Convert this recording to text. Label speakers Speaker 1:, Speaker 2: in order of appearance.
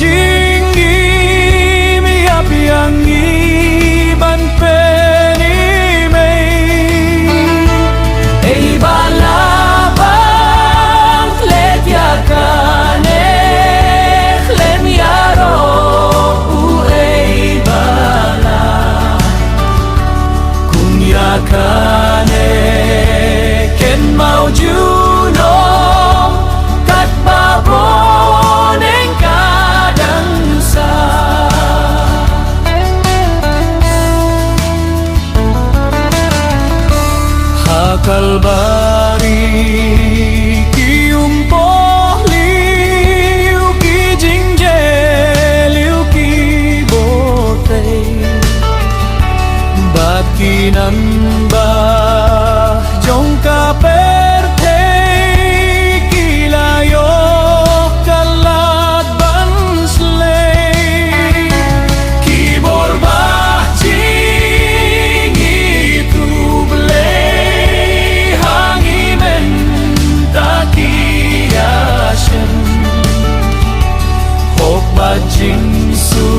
Speaker 1: jinggi mi apiangi ban peni mei ei balabang let yakane klem yaro u ei bala kung yakane ken mau juno kat babon eng kadang sa hakal bari kium poh liu ki jingje liu ki botei bakinan ba jong ka perte kilayo kalat bansley kibor bah jingi tubley hangi men takiyashen hok ba jing su